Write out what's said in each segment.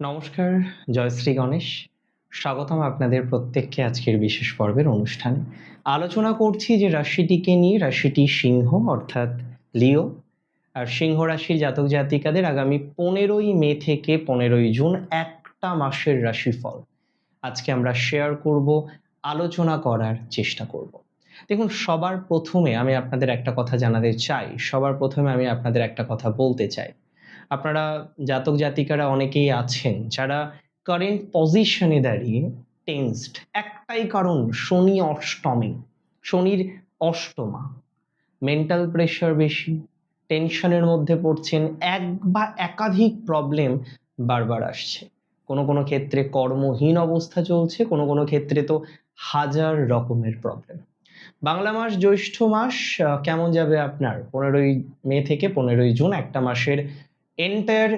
নমস্কার, জয়শ্রী গণেশ। স্বাগতম আপনাদের প্রত্যেককে আজকের বিশেষ পর্বের অনুষ্ঠানে। আলোচনা করছি যে রাশিটিকে নিয়ে, রাশিটি সিংহ অর্থাৎ লিও। আর সিংহ রাশির জাতক জাতিকাদের আগামী 15ই মে থেকে 15ই জুন একটা মাসের রাশিফল আজকে আমরা শেয়ার করব, আলোচনা করার চেষ্টা করব। দেখুন, সবার প্রথমে আমি আপনাদের একটা কথা জানাতে চাই, আমি আপনাদের একটা কথা বলতে চাই। আপনারা জাতক জাতিকারা অনেকেই আছেন যারা কারেন্ট পজিশনে দাঁড়িয়ে টেন্সড। একটাই কারণ, শনি অষ্টমে, শনির অষ্টমা, মেন্টাল প্রেশার বেশি, টেনশনের মধ্যে পড়ছেন, এক বা একাধিক প্রবলেম বারবার আসছে। কোনো কোনো ক্ষেত্রে কর্মহীন অবস্থা চলছে, কোনো কোনো ক্ষেত্রে তো হাজার রকমের প্রবলেম। বাংলা মাস জ্যৈষ্ঠ মাস কেমন যাবে আপনার 15ই মে থেকে 15ই জুন, একটা মাসের এন্টায়ার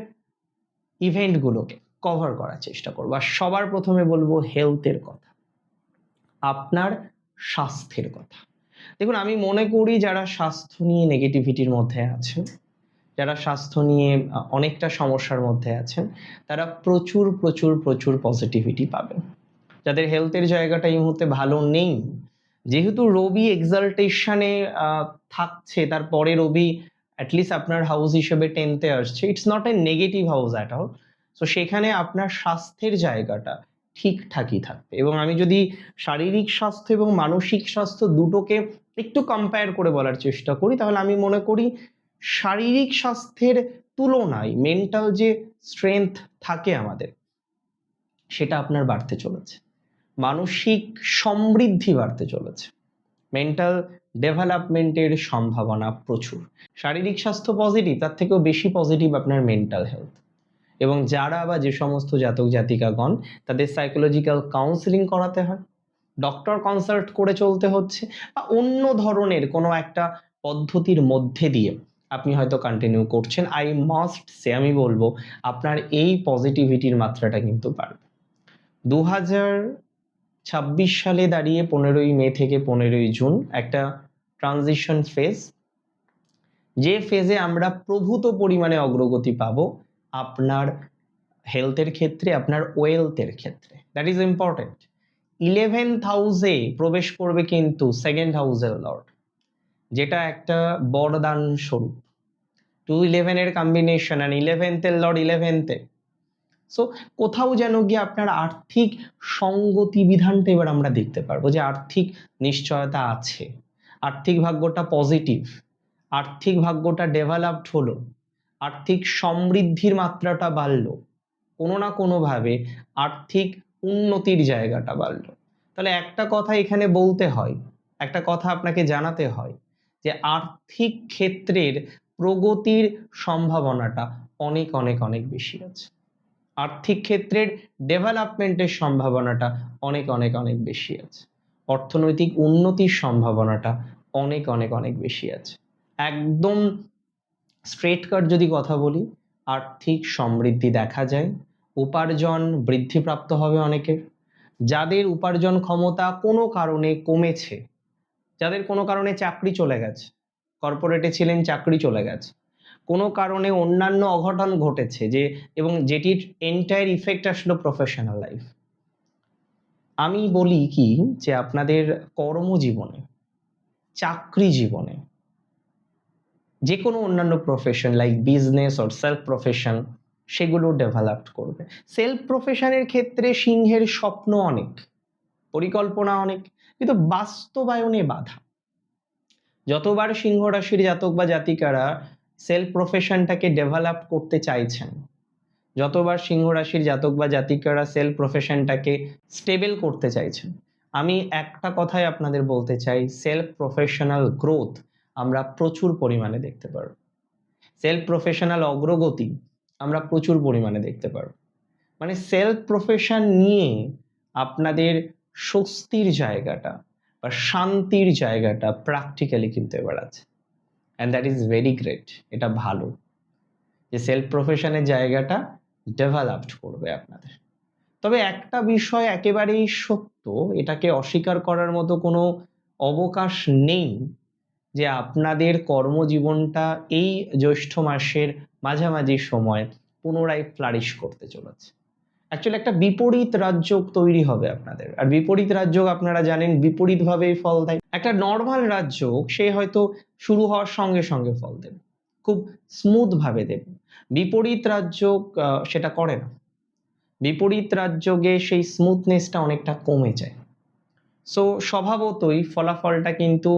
ইভেন্টগুলোকে কভার করার চেষ্টা করবো। আর সবার প্রথমে বলবো হেলথের কথা, আপনার স্বাস্থ্যের কথা। দেখুন, আমি মনে করি যারা স্বাস্থ্য নিয়ে নেগেটিভিটির মধ্যে আছেন, যারা স্বাস্থ্য নিয়ে অনেকটা সমস্যার মধ্যে আছেন, তারা প্রচুর প্রচুর প্রচুর পজিটিভিটি পাবেন। যাদের হেলথের জায়গাটা এই মুহূর্তে ভালো নেই, যেহেতু রবি এক্সাল্টেশনে থাকছে, তারপরে রবি অ্যাটলিস্ট আপনার হাউস হিসেবে 10তে আসছে, it's not a negative house at all. So সেখানে আপনার স্বাস্থ্যের জায়গাটা ঠিকঠাকই থাকবে। এবং আমি যদি শারীরিক স্বাস্থ্য এবং মানসিক স্বাস্থ্য দুটোকে একটু কম্পেয়ার করে বলার চেষ্টা করি, তাহলে আমি মনে করি শারীরিক স্বাস্থ্যের তুলনায় মেন্টাল যে স্ট্রেংথ থাকে আমাদের, সেটা আপনার বাড়তে চলেছে। মানসিক সমৃদ্ধি বাড়তে চলেছে, মেন্টাল ডেভেলপমেন্টের সম্ভাবনা প্রচুর। শারীরিক স্বাস্থ্য পজিটিভ, তার থেকেও বেশি পজিটিভ আপনার মেন্টাল হেলথ। এবং যারা বা যে সমস্ত জাতক জাতিকাগণ তাদের সাইকোলজিক্যাল কাউন্সিলিং করাতে হয়, ডক্টর কনসাল্ট করে চলতে হচ্ছে, বা অন্য ধরনের কোনো একটা পদ্ধতির মধ্যে দিয়ে আপনি হয়তো কন্টিনিউ করছেন, আই মাস্ট সে, আমি বলবো আপনার এই পজিটিভিটির মাত্রাটা কিন্তু বাড়বে। 2026 সালে দাঁড়িয়ে 15ই মে থেকে 15ই জুন একটা ট্রানজিশন ফেজ, যে ফেজে আমরা প্রভূত পরিমাণে অগ্রগতি পাবো আপনার হেলথের ক্ষেত্রে, আপনার ওয়েলথের ক্ষেত্রে। That is important. 11th হাউসে প্রবেশ করবে কিন্তু সেকেন্ড হাউসের লর্ড, যেটা একটা বরদান স্বরূপ। 2-11 এর কম্বিনেশন, আর 11th এর লর্ড 11th-এ। সো কোথাও যেন গিয়ে আপনার আর্থিক সঙ্গতি বিধানটা এবার আমরা দেখতে পারবো, যে আর্থিক নিশ্চয়তা আছে, আর্থিক ভাগ্যটা পজিটিভ, আর্থিক ভাগ্যটা ডেভেলপড হলো, আর্থিক সমৃদ্ধির মাত্রাটা বাড়লো, কোনো না কোনোভাবে আর্থিক উন্নতির জায়গাটা বাড়লো। তাহলে একটা কথা এখানে বলতে হয়, একটা কথা আপনাকে জানাতে হয়, যে আর্থিক ক্ষেত্রের প্রগতির সম্ভাবনাটা অনেক অনেক অনেক বেশি আছে। আর্থিক ক্ষেত্রের ডেভেলপমেন্টের সম্ভাবনাটা অনেক অনেক অনেক বেশি আছে। অর্থনৈতিক উন্নতির সম্ভাবনাটা অনেক অনেক অনেক বেশি আছে। একদম স্ট্রেট কাট যদি কথা বলি, আর্থিক সমৃদ্ধি দেখা যায়, উপার্জন বৃদ্ধিপ্রাপ্ত হবে অনেকের। যাদের উপার্জন ক্ষমতা কোনো কারণে কমেছে, যাদের কোনো কারণে চাকরি চলে গেছে, কর্পোরেটে ছিলেন, চাকরি চলে গেছে, কোনো কারণে অন্যান্য অঘটন ঘটেছে, যে এবং যেটির এন্টায়ার ইফেক্ট আসলো প্রফেশনাল লাইফ। আমি বলি কি, যে আপনাদের কর্মজীবনে, চাকরি জীবনে, যে কোনো অন্যান্য profession like business or self profession, সেগুলো ডেভেলপড করবে। সেলফ প্রফেশনের ক্ষেত্রে সিংহের স্বপ্ন অনেক, পরিকল্পনা অনেক, কিন্তু বাস্তবায়নে বাধা। যতবার সিংহ রাশির জাতক বা জাতিকারা সেলফ প্রফেশনটাকে ডেভেলপ করতে চাইছেন, যতবার সিংহ রাশির জাতক বা জাতিকারা সেলফ প্রফেশনটাকে স্টেবল করতে চাইছেন, আমি একটা কথাই আপনাদের বলতে চাই, সেলফ প্রফেশনাল গ্রোথ আমরা প্রচুর পরিমাণে দেখতে পারব, সেলফ প্রফেশনাল অগ্রগতি আমরা প্রচুর পরিমাণে দেখতে পারব। মানে সেলফ প্রফেশন নিয়ে আপনাদের স্বস্তির জায়গাটা বা শান্তির জায়গাটা প্র্যাকটিক্যালি কিন্তু এবার আছে, and that is very great. এটা ভালো যে সেলফ প্রফেশনের জায়গাটা ডেভেলপড করবে আপনাদের। তবে একটা বিষয় একেবারেই সত্য, এটাকে অস্বীকার করার মতো কোনো অবকাশ নেই, যে আপনাদের কর্মজীবনটা এই জ্যৈষ্ঠ মাসের মাঝামাঝি সময় পুনরায় ফ্লারিশ করতে চলেছে। অ্যাকচুয়ালি একটা বিপরীত রাজযোগ তৈরি হবে আপনাদের। আর বিপরীত রাজযোগ আপনারা জানেন বিপরীতভাবেই ফল দেয়। একটা নর্মাল রাজযোগ সে হয়তো শুরু হওয়ার সঙ্গে সঙ্গে ফল দেবে, খুব স্মুথ ভাবে দেবে। বিপরীত রাজযোগ সেটা করে না। বিপরীত রাজযোগে সেই স্মুথনেসটা অনেকটা কমে যায়। সো স্বভাবতই ফলাফলটা কিন্তু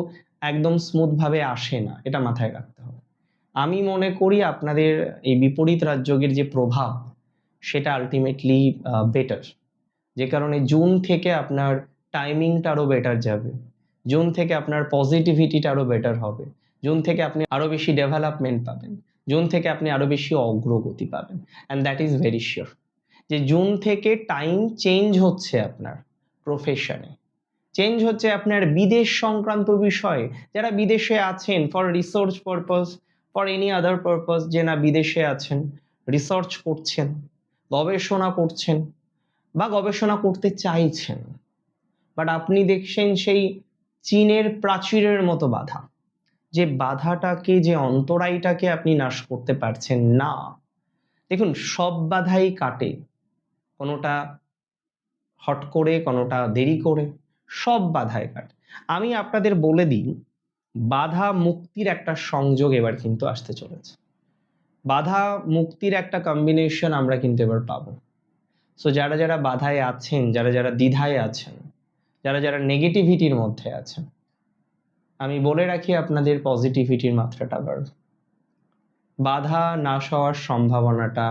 একদম স্মুথভাবে আসে না, এটা মাথায় রাখতে হবে। আমি মনে করি আপনাদের এই বিপরীত রাজযোগের যে প্রভাব সেটা আলটিমেটলি বেটার, যে কারণে জুন থেকে আপনার টাইমিংটা আরও বেটার যাবে, জুন থেকে আপনার পজিটিভিটিটা আরও বেটার হবে, জুন থেকে আপনি আরও বেশি ডেভেলপমেন্ট পাবেন, জুন থেকে আপনি আরও বেশি অগ্রগতি পাবেন। And that is very sure যে জুন থেকে টাইম চেঞ্জ হচ্ছে আপনার প্রফেশনে, চেঞ্জ হচ্ছে আপনার বিদেশ সংক্রান্ত বিষয়ে। যারা বিদেশে আছেন for research purpose, for any other purpose, যে না বিদেশে আছেন, রিসার্চ করছেন, গবেষণা করছেন বা গবেষণা করতে চাইছেন, বাট আপনি দেখছেন সেই চীনের প্রাচীরের মতো বাধা, যে বাধাটাকে, যে অন্তরায়টাকে আপনি নাশ করতে পারছেন না। দেখুন, সব বাধাই কাটে, কোনোটা হট করে, কোনোটা দেরি করে, সব বাধাই কাটে। আমি আপনাদের বলে দিই, বাধা মুক্তির একটা সংযোগ এবার কিন্তু আসতে চলেছে। বাধা মুক্তির একটা কম্বিনেশন আমরা কিন্তু এবার পাবো। সো যারা যারা বাধায় আছেন, যারা যারা দ্বিধায় আছেন, যারা যারা নেগেটিভিটির মধ্যে আছেন, আমি বলে রাখি আপনাদের পজিটিভিটির মাত্রাটা বাড়বে। বাধা নাশ হওয়ার সম্ভাবনাটা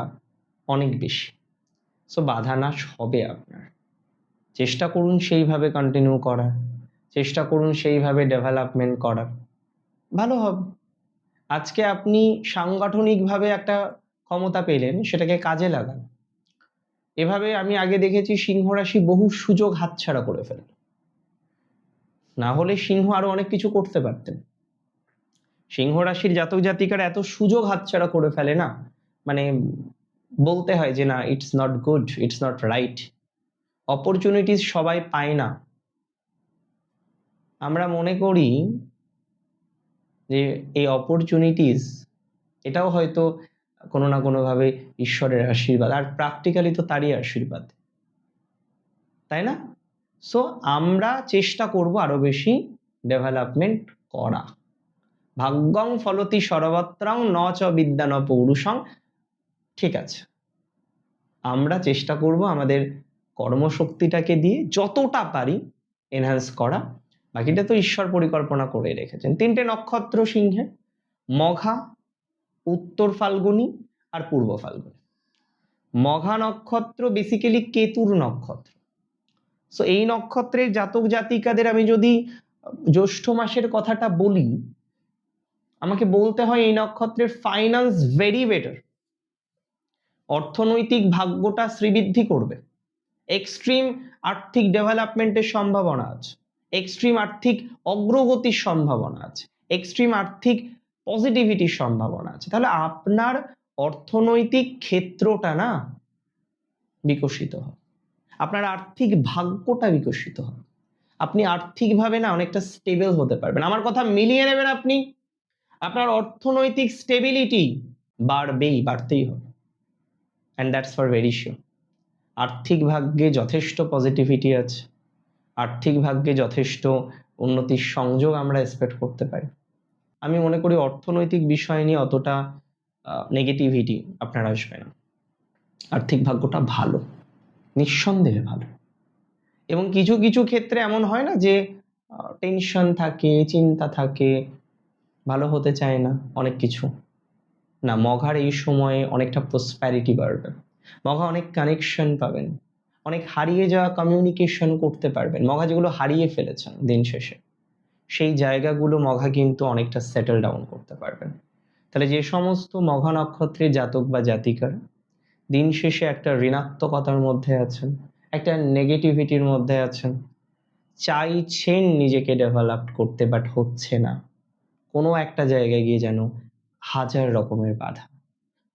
অনেক বেশি। সো বাধা নাশ হবে আপনার। চেষ্টা করুন সেইভাবে কন্টিনিউ করার, চেষ্টা করুন সেইভাবে ডেভেলপমেন্ট করার, ভালো হবে। আজকে আপনি সাংগঠনিকভাবে একটা ক্ষমতা পেলেন, সেটাকে কাজে লাগান। এভাবে আমি আগে দেখেছি সিংহ রাশি বহু সুযোগ হাতছাড়া করে ফেলে, না হলে সিংহ আরো অনেক কিছু করতে পারতেন। সিংহ রাশির জাতক জাতিকারা এত সুযোগ হাতছাড়া করে ফেলে না, মানে বলতে হয় যে না, it's not good, it's not right. Opportunities সবাই পায় না। আমরা মনে করি যে এই অপরচুনিটিস, এটাও হয়তো কোনো না কোনোভাবে ঈশ্বরের আশীর্বাদ, আর প্র্যাকটিক্যালি তো তারই আশীর্বাদ, তাই না? সো আমরা চেষ্টা করব আরো বেশি ডেভেলপমেন্ট করা। ভাগ্যং ফলতি সর্বত্রং ন চ বিদ্যা ন পৌরুষং। ঠিক আছে, আমরা চেষ্টা করব আমাদের কর্মশক্তিটাকে দিয়ে যতটা পারি এনহ্যান্স করা। বাকিটা তো ঈশ্বর পরিকল্পনা করে রেখেছেন। 3টে নক্ষত্র সিংহে, মঘা, উত্তর ফাল্গুনী আর পূর্ব ফাল্গুনী। মঘা নক্ষত্র বেসিক্যালি কেতুর নক্ষত্র। সো এই নক্ষত্রের জাতক জাতিকাদের আমি যদি জ্যৈষ্ঠ মাসের কথাটা বলি, আমাকে বলতে হয় এই নক্ষত্রের ফাইন্যান্স ভেরি বেটার। অর্থনৈতিক ভাগ্যটা শ্রীবৃদ্ধি করবে, এক্সট্রিম আর্থিক ডেভেলপমেন্টের সম্ভাবনা আছে, এক্সট্রিম আর্থিক অগ্রগতির সম্ভাবনা আছে, এক্সট্রিম আর্থিক পজিটিভিটির সম্ভাবনা আছে। তাহলে আপনার অর্থনৈতিক ক্ষেত্রটা না বিকশিত হবে, আপনার আর্থিক ভাগ্যটা বিকশিত হবে, আপনি আর্থিকভাবে না অনেকটা স্টেবল হতে পারবেন। আমার কথা মিলিয়ে নেবেন আপনি, আপনার অর্থনৈতিক স্টেবিলিটি বাড়বেই, বাড়তেই হবে। And that's for very sure. আর্থিক ভাগ্যে যথেষ্ট পজিটিভিটি আছে, আর্থিক ভাগ্যে যথেষ্ট উন্নতির সংযোগ আমরা এক্সপেক্ট করতে পারি। আমি মনে করি অর্থনৈতিক বিষয় নিয়ে অতটা নেগেটিভিটি আপনার আসবে না। আর্থিক ভাগ্যটা ভালো, নিঃসন্দেহে ভালো। এবং কিছু কিছু ক্ষেত্রে এমন হয় না যে টেনশন থাকে, চিন্তা থাকে, ভালো হতে চায় না, অনেক কিছু না। মঘার এই সময়ে অনেকটা প্রসপ্যারিটি বাড়বে, মঘা অনেক কানেকশন পাবেন, অনেক হারিয়ে যাওয়া কমিউনিকেশন করতে পারবেন। মঘা যেগুলো হারিয়ে ফেলেছেন দিন শেষে, সেই জায়গাগুলো মঘা কিন্তু অনেকটা সেটেল ডাউন করতে পারবেন। তাহলে যে সমস্ত মঘা নক্ষত্রের জাতক বা জাতিকারা দিন শেষে একটা ঋণাত্মকতার মধ্যে আছেন, একটা নেগেটিভিটির মধ্যে আছেন, চাইছেন নিজেকে ডেভেলপ করতে বাট হচ্ছে না, কোনো একটা জায়গায় গিয়ে যেন হাজার রকমের বাধা,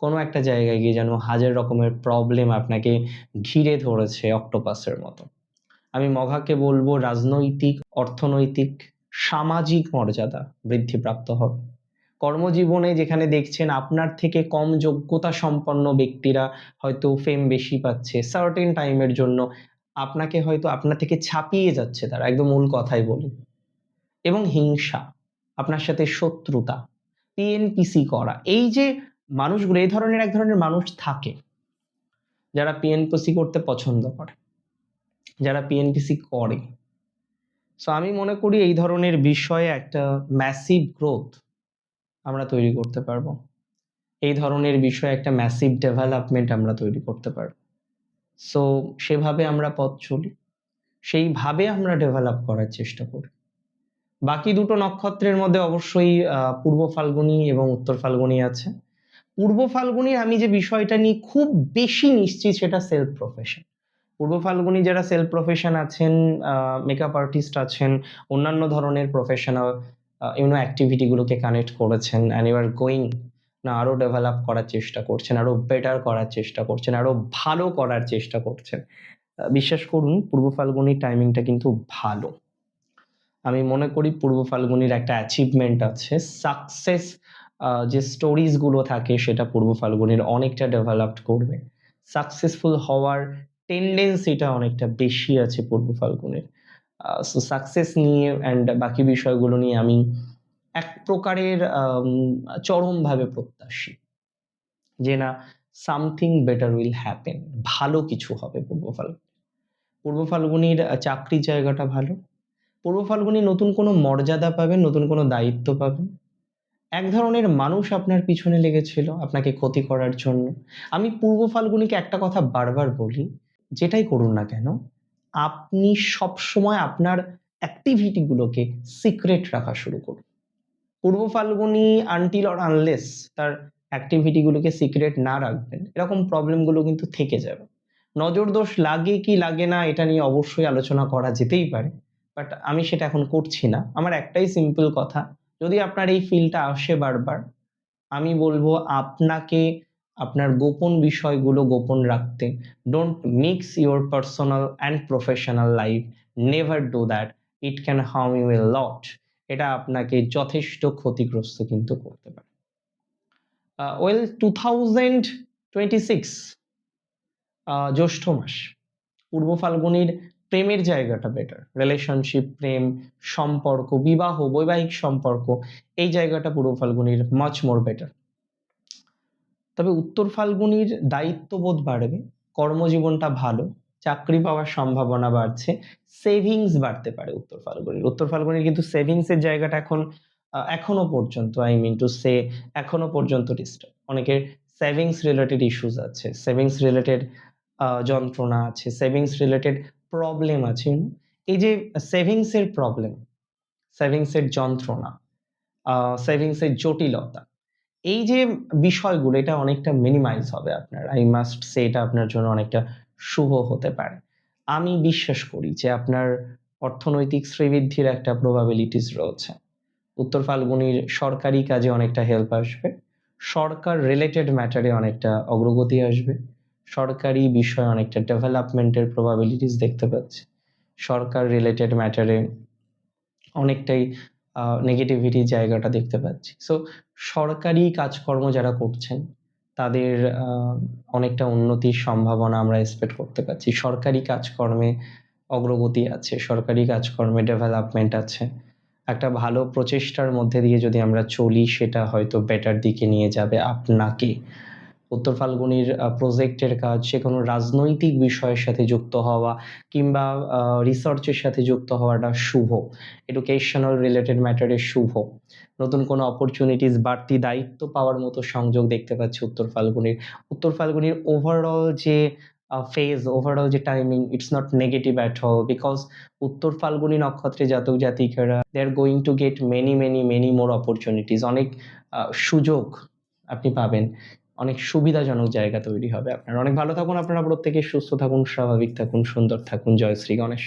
কোনো একটা জায়গায় গিয়ে যেন হাজার রকমের প্রবলেম আপনাকে ঘিরে ধরেছে অক্টোপাসের মতো, আমি মঘাকে বলবো রাজনৈতিক, অর্থনৈতিক, সামাজিক মর্যাদা বৃদ্ধিপ্রাপ্ত হবে, কর্মজীবনে যেখানে দেখছেন আপনার থেকে কম যোগ্যতা সম্পন্ন ব্যক্তিরা হয়তো ফেম বেশি পাচ্ছে সার্টেন টাইমের জন্য, আপনাকে হয়তো আপনার থেকে ছাপিয়ে যাচ্ছে তারা, একদম মূল কথাই বলি। এবং হিংসা, আপনার সাথে শত্রুতা, পিএনপিসি করা, এই যে মানুষগুলো, এই ধরনের এক ধরনের মানুষ থাকে যারা পিএনপিসি করতে পছন্দ করে, যারা পিএনপিসি করে। সো আমি মনে করি এই ধরনের বিষয়ে একটা ম্যাসিভ গ্রোথ আমরা তৈরি করতে পারবো, এই ধরনের বিষয়ে একটা ম্যাসিভ ডেভেলপমেন্ট আমরা তৈরি করতে পারবো। সো সেভাবে আমরা পথ চলি, সেইভাবে আমরা ডেভেলপ করার চেষ্টা করি। বাকি দুটো নক্ষত্রের মধ্যে অবশ্যই পূর্ব ফাল্গুনী এবং উত্তর ফাল্গুনী আছে। পূর্ব ফাল্গুনীর আমি যে বিষয়টা নিয়ে খুব বেশি নিশ্চিত সেটা সেলফ প্রফেশন। পূর্ব ফাল্গুনী যারা সেলফ প্রফেশন আছেন, মেকআপ আর্টিস্ট আছেন, অন্যান্য ধরনের প্রফেশনাল অ্যাক্টিভিটিগুলোকে কানেক্ট করেছেন অ্যান্ড ইউ আর গোয়িং না, আরও ডেভেলপ করার চেষ্টা করছেন, আরও বেটার করার চেষ্টা করছেন, আরও ভালো করার চেষ্টা করছেন। বিশ্বাস করুন পূর্ব ফাল্গুনীর টাইমিংটা কিন্তু ভালো। আমি মনে করি পূর্ব ফাল্গুনীর একটা অ্যাচিভমেন্ট আছে, সাকসেস যে স্টোরিজগুলো থাকে সেটা পূর্ব ফাল্গুনীর অনেকটা ডেভেলপড করবে, সাকসেসফুল হওয়ার টেন্ডেন্সিটা অনেকটা বেশি আছে পূর্ব ফাল্গুনের। সো সাকসেস নিয়ে অ্যান্ড বাকি বিষয়গুলো নিয়ে আমি এক প্রকারের চরমভাবে প্রত্যাশী যে না, সামথিং বেটার উইল হ্যাপেন, ভালো কিছু হবে পূর্ব ফাল্গুনি। পূর্ব ফাল্গুনির চাকরির জায়গাটা ভালো, পূর্ব ফাল্গুনি নতুন কোনো মর্যাদা পাবেন, নতুন কোনো দায়িত্ব পাবেন। এক ধরনের মানুষ আপনার পিছনে লেগেছিল আপনাকে ক্ষতি করার জন্য। আমি পূর্ব ফাল্গুনিকে একটা কথা বারবার বলি, যেটাই করুন না কেন আপনি সবসময় আপনার অ্যাক্টিভিটিগুলোকে সিক্রেট রাখা শুরু করুন। পূর্ব ফাল্গুনি আনটিল অর আনলেস তার অ্যাক্টিভিটিগুলোকে সিক্রেট না রাখবেন, এরকম প্রবলেমগুলো কিন্তু থেকে যাবে। নজর দোষ লাগে কি লাগে না এটা নিয়ে অবশ্যই আলোচনা করা যেতেই পারে, বাট আমি সেটা এখন করছি না। আমার একটাই সিম্পল কথা, যদি আপনার এই ফিলটা আসে বারবার, আমি বলবো আপনাকে আপনার গোপন বিষয়গুলো গোপন রাখতে। Don't mix your personal and professional life, never do that, it can harm you a lot. এটা আপনাকে যথেষ্ট ক্ষতিগ্রস্ত কিন্তু করতে পারে। ওয়েল 2026 জ্যৈষ্ঠ মাস, পূর্ব ফাল্গুনির প্রেমের জায়গাটা বেটার, রিলেশনশিপ, প্রেম, সম্পর্ক, বিবাহ, বৈবাহিক সম্পর্ক, এই জায়গাটা পূর্ব ফাল্গুনির মাচ মোর বেটার। তবে উত্তর ফাল্গুনির দায়িত্ববোধ বাড়বে, কর্মজীবনটা ভালো, চাকরি পাওয়ার সম্ভাবনা বাড়ছে, সেভিংস বাড়তে পারে উত্তর ফাল্গুনির। উত্তর ফাল্গুনির কিন্তু সেভিংসের জায়গাটা এখনো পর্যন্ত, আই মিন টু সে, এখনো পর্যন্ত ডিস্টার্ব। অনেকের সেভিংস রিলেটেড ইস্যুস আছে, সেভিংস রিলেটেড যন্ত্রণা আছে, সেভিংস রিলেটেড প্রবলেম আছে। এই যে সেভিংসের প্রবলেম, সেভিংসের যন্ত্রণা, সেভিংসের জটিলতা, এই যে বিষয়গুলো, এটা অনেকটা মিনিমাইজ হবে আপনার। আই মাস্ট সে এটা আপনার জন্য অনেকটা শুভ হতে পারে। আমি বিশ্বাস করি যে আপনার অর্থনৈতিক শ্রীবৃদ্ধির একটা প্রবাবিলিটিস রয়েছে। উত্তর ফাল্গুনির সরকারি কাজে অনেকটা হেল্প আসবে, সরকার রিলেটেড ম্যাটারে অনেকটা অগ্রগতি আসবে, সরকারি বিষয়ে অনেকটা ডেভেলপমেন্টের প্রবাবিলিটিস দেখতে পাচ্ছি, সরকার রিলেটেড ম্যাটারে অনেকটাই নেগেটিভিটি জায়গাটা দেখতে পাচ্ছি। সো সরকারি কাজকর্ম যারা করছেন তাদের অনেকটা উন্নতির সম্ভাবনা আমরা এক্সপেক্ট করতে পারছি। সরকারি কাজকর্মে অগ্রগতি আছে, সরকারি কাজকর্মে ডেভেলপমেন্ট আছে। একটা ভালো প্রচেষ্টার মধ্যে দিয়ে যদি আমরা চলি সেটা হয়তো বেটার দিকে নিয়ে যাবে আপনাকে। উত্তর ফাল্গুনির প্রজেক্টের কাজ, সে কোনো রাজনৈতিক বিষয়ের সাথে যুক্ত হওয়া কিংবা রিসার্চের সাথে যুক্ত হওয়াটা শুভ, এডুকেশনাল রিলেটেড ম্যাটারে শুভ, নতুন কোনো অপরচুনিটিস, বাড়তি দায়িত্ব পাওয়ার মতো সংযোগ দেখতে পাচ্ছি উত্তর ফাল্গুনির। উত্তর ফাল্গুনির ওভারঅল যে ফেজ, ওভারঅল যে timing, it's not negative at all, because Uttara Phalguni নক্ষত্রে জাতক জাতিকারা they are going to get many many many more opportunities. অনেক সুযোগ আপনি পাবেন, অনেক সুবিধাজনক জায়গা তৈরি হবে আপনার। অনেক ভালো থাকুন আপনারা প্রত্যেকে, সুস্থ থাকুন, স্বাভাবিক থাকুন, সুন্দর থাকুন। জয় শ্রী গণেশ।